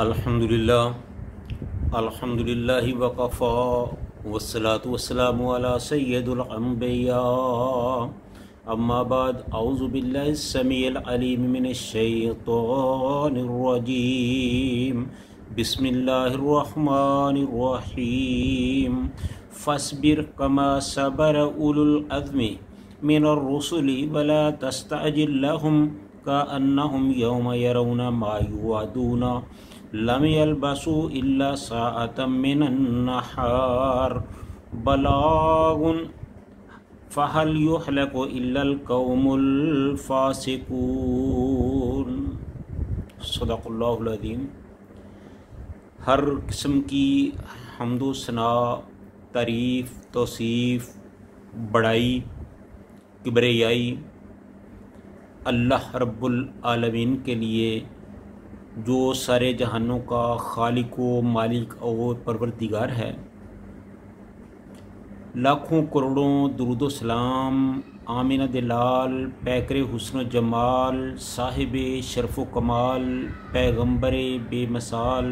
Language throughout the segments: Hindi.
अल्हम्दुलिल्लाह अल्हम्दुलिल्लाहि वकफ़ा वस्सलातु वस्सलामु अला सय्यिदिल अंबिया अम्मा बाद औज़ु बिल्लाहि समीइल अलीम मिनश शैतानिर रजीम बिस्मिल्लाहिर रहमानिर रहीम फस्बिर कमा सबर उलुल अज़्मि मिनर रुसुलि वला तस्तअजिल लहुम कअन्नहुम यौम यरौना मा युअदूना लम यल्बसू इल्ला साअतम मिनन नहार बलागुन फहल युहलकु इल्लल कौमुल फासिकून। सदक़ल्लाहुल अज़ीम। हर किस्म की हम्दो सना, तारीफ़, तौसीफ़, बड़ाई, किबरियाई अल्लाह रब्बुल आलमीन के लिए, जो सारे जहानों का खालिक व मालिक और परवरदिगार है। लाखों करोड़ों दुरूद सलाम आमीना दिलाल पैकर हुस्न जमाल साहिब शरफ़ कमाल पैगम्बर बेमसाल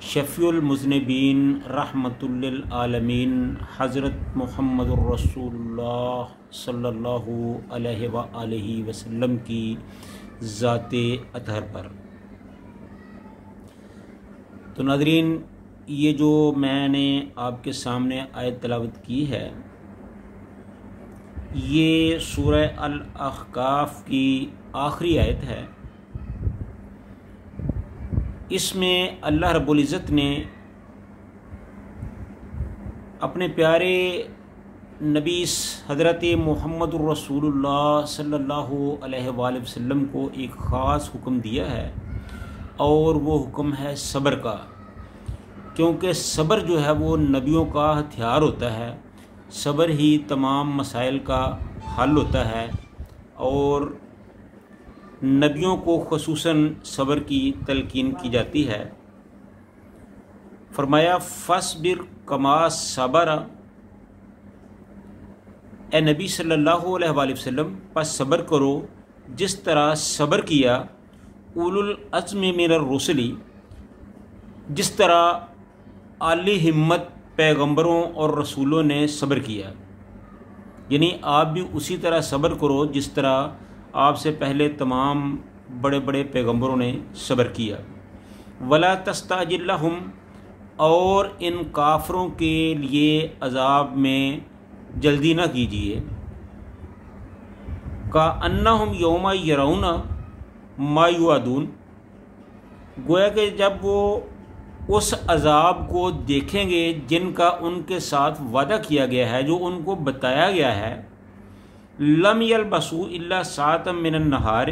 शफ़ीउल मुज़निबीन रहमतुल लिल आलमीन हज़रत मुहम्मदुर रसूलुल्लाह सल्लल्लाहु अलैहि व आलिहि वसल्लम की ज़ाते अतहर पर। तो नाज़रीन, ये जो मैंने आपके सामने आयत तिलावत की है, ये सूरह अल अहकाफ की आखिरी आयत है। इसमें अल्लाह रब्बुल इज़्ज़त ने अपने प्यारे नबी हज़रत मुहम्मदुर रसूलुल्लाह सल्लल्लाहु अलैहि वसल्लम को एक ख़ास हुक्म दिया है, और वो हुक्म है सब्र का। क्योंकि सब्र जो है वो नबियों का हथियार होता है, सब्र ही तमाम मसाइल का हल होता है, और नबियों को ख़ुसूसन सब्र की तलकीन की जाती है। फरमाया फस्बिर कमा सबर, ए नबी सल्लल्लाहु अलैहि वसल्लम, बस सब्र करो जिस तरह सब्र किया उलुल अज़्मि मिनर रुसुली, जिस तरह आली हिम्मत पैगंबरों और रसूलों ने सब्र किया। यानी आप भी उसी तरह सब्र करो जिस तरह आपसे पहले तमाम बड़े बड़े पैगंबरों ने सब्र किया। वला तस्ताजिल लहुम, और इन काफरों के लिए अज़ाब में जल्दी ना कीजिए। का अन्नहुम यौमा यरौना मा युअदून, गोया कि जब वो उस अज़ाब को देखेंगे जिनका उनके साथ वादा किया गया है, जो उनको बताया गया है, लम यल्बसू इल्ला साअतम मिनन नहार,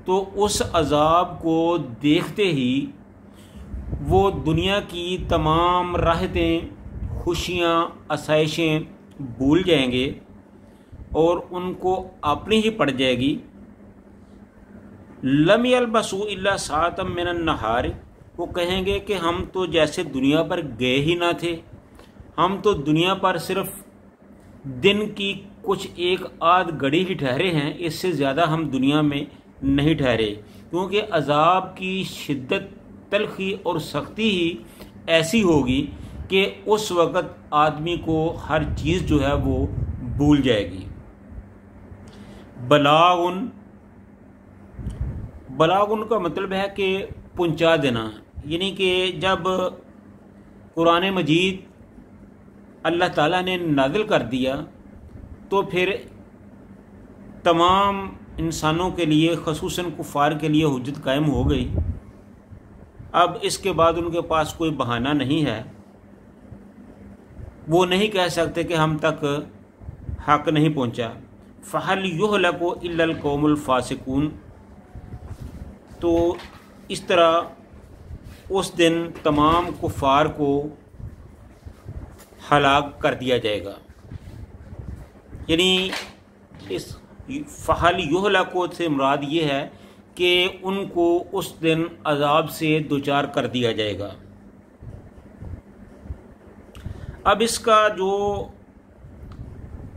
तो उस अज़ाब को देखते ही वो दुनिया की तमाम राहतें, खुशियाँ, आसाइशें भूल जाएंगे और उनको अपनी ही पड़ जाएगी। लम यल्बसू इल्ला साअतम मिनन नहार, वो कहेंगे कि हम तो जैसे दुनिया पर गए ही ना थे, हम तो दुनिया पर सिर्फ दिन की कुछ एक आध घड़ी ही ठहरे हैं, इससे ज़्यादा हम दुनिया में नहीं ठहरे। क्योंकि अज़ाब की शिद्दत, तलखी और सख्ती ही ऐसी होगी कि उस वक़्त आदमी को हर चीज़ जो है वो भूल जाएगी। बलागुन का मतलब है कि पहुंचा देना। यानी कि जब कुरान मजीद अल्लाह ताला ने नाज़िल कर दिया तो फिर तमाम इंसानों के लिए, ख़ुसूसन कुफ़ार के लिए हुज्जत कायम हो गई। अब इसके बाद उनके पास कोई बहाना नहीं है, वो नहीं कह सकते कि हम तक हक़ नहीं पहुंचा। फ़हल युहलकु इल्लल कौमुल फासिकून, तो इस तरह उस दिन तमाम कुफ़ार को हलाक कर दिया जाएगा। यानी इस फ़हल युहलकु से मुराद ये है कि उनको उस दिन अज़ाब से दुचार कर दिया जाएगा। अब इसका जो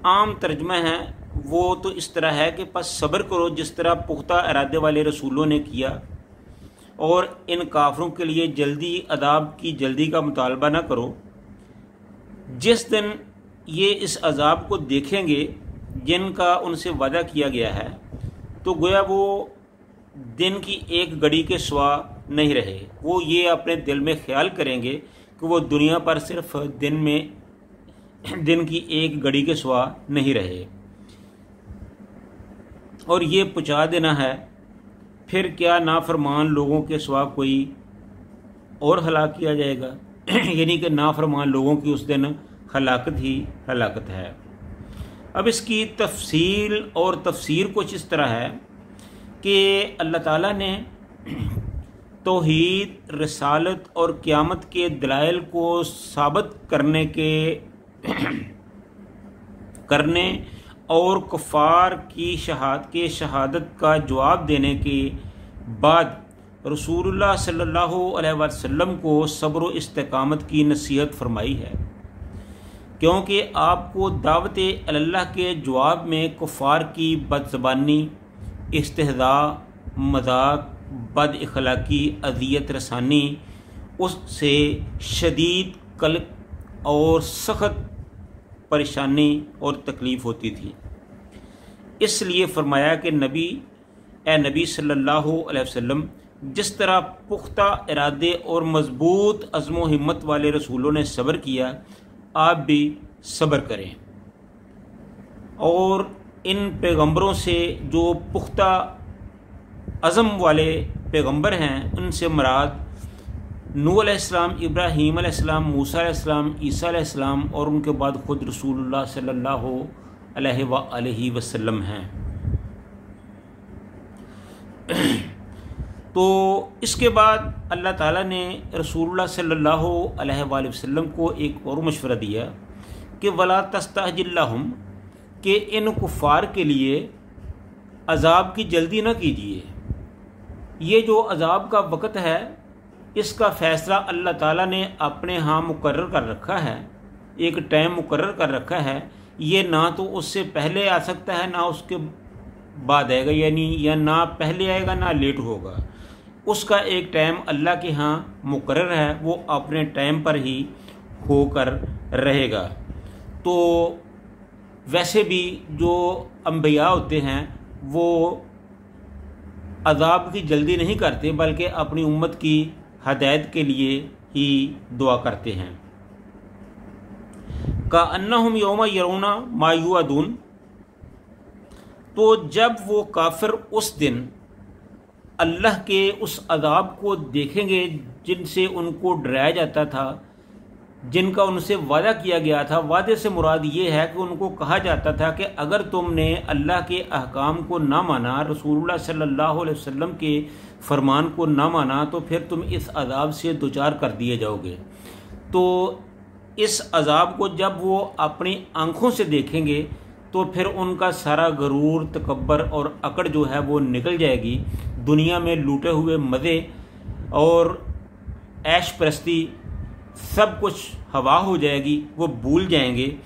आम तर्जुमा है वो तो इस तरह है कि बस सब्र करो जिस तरह पुख्ता इरादे वाले रसूलों ने किया, और इन काफरों के लिए जल्दी अजाब की जल्दी का मुतालबा न करो। जिस दिन ये इस अजाब को देखेंगे जिनका उनसे वादा किया गया है, तो गोया वो दिन की एक घड़ी के सिवा नहीं रहे। वो ये अपने दिल में ख्याल करेंगे कि वो दुनिया पर सिर्फ दिन की एक घड़ी के सिवा नहीं रहे। और ये पहुँचा देना है, फिर क्या नाफरमान लोगों के सिवा कोई और हलाक किया जाएगा। यानी कि नाफरमान लोगों की उस दिन हलाकत ही हलाकत है। अब इसकी तफसील और तफसीर कुछ इस तरह है कि अल्लाह ताला ने तौहीद, रिसालत और क़यामत के दलाइल को साबित करने और कुफ़ार की शहादत का जवाब देने के बाद रसूलुल्लाह सल्लल्लाहु अलैहि वसल्लम को सब्र व इस्तिकामत की नसीहत फरमाई है, क्योंकि आपको दावत अल्लाह के जवाब में कुफ़ार की बदज़बानी, इस्तिहज़ा, मजाक, बद इखलाकी, अज़ियत रसानी, उससे शदीद कल्क और सख्त परेशानी और तकलीफ़ होती थी। इसलिए फरमाया कि नबी सल्लल्लाहु अलैहि वसल्लम जिस तरह पुख्ता इरादे और मजबूत अज़्म व हिम्मत वाले रसूलों ने सब्र किया, आप भी सब्र करें। और इन पैगंबरों से जो पुख्ता अज़म वाले पैगंबर हैं, उनसे मुराद नूह अलैहिस्सलाम, इब्राहीम अलैहिस्सलाम, मूसा अलैहिस्सलाम, ईसा अलैहिस्सलाम और उनके बाद ख़ुद रसूलुल्लाह सल्लल्लाहु अलैहि वसल्लम हैं। तो इसके बाद अल्लाह ताला ने रसूलुल्लाह सल्लल्लाहु अलैहि वसल्लम को एक और मशवरा दिया कि वला तस्तअजिल लहुम, कि इन कुफ़ार के लिए अजाब की जल्दी न कीजिए। ये जो अजाब का वक़्त है, इसका फ़ैसला अल्लाह ताला ने अपने यहाँ मुकर्रर कर रखा है, एक टाइम मुकर्रर कर रखा है। ये ना तो उससे पहले आ सकता है ना उसके बाद आएगा, यानी या ना पहले आएगा ना लेट होगा। उसका एक टाइम अल्लाह के यहाँ मुकर्रर है, वो अपने टाइम पर ही होकर रहेगा। तो वैसे भी जो अंबिया होते हैं वो अजाब की जल्दी नहीं करते, बल्कि अपनी उम्मत की हदायत के लिए ही दुआ करते हैं। का अन्नहुम यौमा यरौना मा युअदून, तो जब वो काफिर उस दिन अल्लाह के उस अजाब को देखेंगे जिनसे उनको डराया जाता था, जिनका उनसे वादा किया गया था। वादे से मुराद ये है कि उनको कहा जाता था कि अगर तुमने अल्लाह के अहकाम को ना माना, रसूलुल्लाह सल्लल्लाहु अलैहि वसल्लम के फरमान को ना माना, तो फिर तुम इस अजाब से दोचार कर दिए जाओगे। तो इस अजाब को जब वो अपनी आंखों से देखेंगे तो फिर उनका सारा गरूर, तकब्बर और अकड़ जो है वो निकल जाएगी। दुनिया में लूटे हुए मज़े और ऐश परस्ती सब कुछ हवा हो जाएगी, वो भूल जाएंगे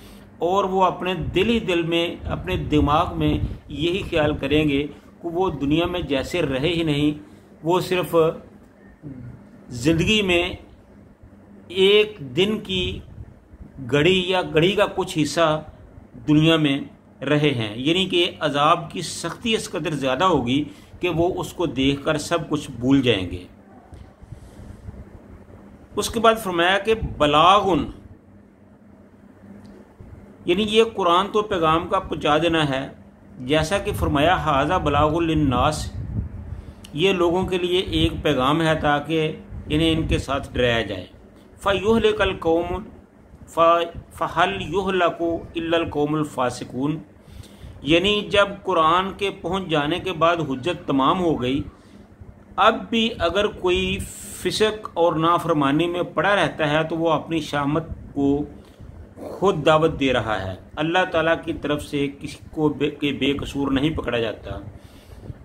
और वो अपने दिल में, अपने दिमाग में यही ख्याल करेंगे कि वो दुनिया में जैसे रहे ही नहीं, वो सिर्फ ज़िंदगी में एक दिन की घड़ी या घड़ी का कुछ हिस्सा दुनिया में रहे हैं। यानी कि अजाब की सख्ती इस कदर ज़्यादा होगी कि वो उसको देखकर सब कुछ भूल जाएंगे। उसके बाद फरमाया कि बलागुन, यानी ये कुरान तो पैगाम का पहुँचा देना है। जैसा कि फरमाया हाजा बलागुल लिन्नास, ये लोगों के लिए एक पैगाम है ताकि इन्हें इनके साथ डराया जाए। फ़युहलिकल कौम फ़हल युहलकु इल्लल कौमुल फ़ासिकून, यानी जब कुरान के पहुँच जाने के बाद हुज्जत तमाम हो गई, अब भी अगर कोई फिसक और नाफरमानी में पड़ा रहता है तो वो अपनी शामत को खुद दावत दे रहा है। अल्लाह ताला की तरफ से किसी को बेकसूर नहीं पकड़ा जाता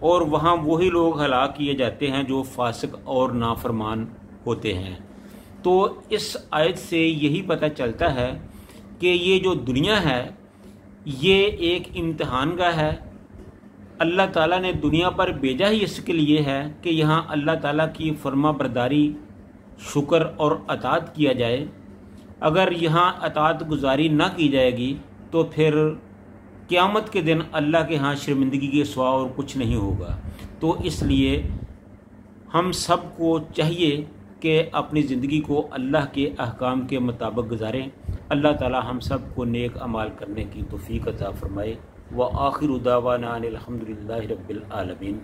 और वहाँ वही लोग हलाक किए जाते हैं जो फासिक और नाफरमान होते हैं। तो इस आयत से यही पता चलता है कि ये जो दुनिया है ये एक इम्तिहान का है, अल्लाह ताला ने दुनिया पर भेजा ही इसके लिए है कि यहाँ अल्लाह ताला की फर्मा बरदारी, शुक्र और अताअत किया जाए। अगर यहाँ अताअत गुजारी ना की जाएगी तो फिर क़यामत के दिन अल्लाह के यहाँ शर्मिंदगी के सिवा और कुछ नहीं होगा। तो इसलिए हम सब को चाहिए कि अपनी ज़िंदगी को अल्लाह के अहकाम के मुताबिक गुजारें। अल्लाह ताला हम सब को नेक अमाल करने की तौफीक अता फरमाए। व आखिर दावाना अनिल हम्दुलिल्लाहि रब्बिल आलमीन।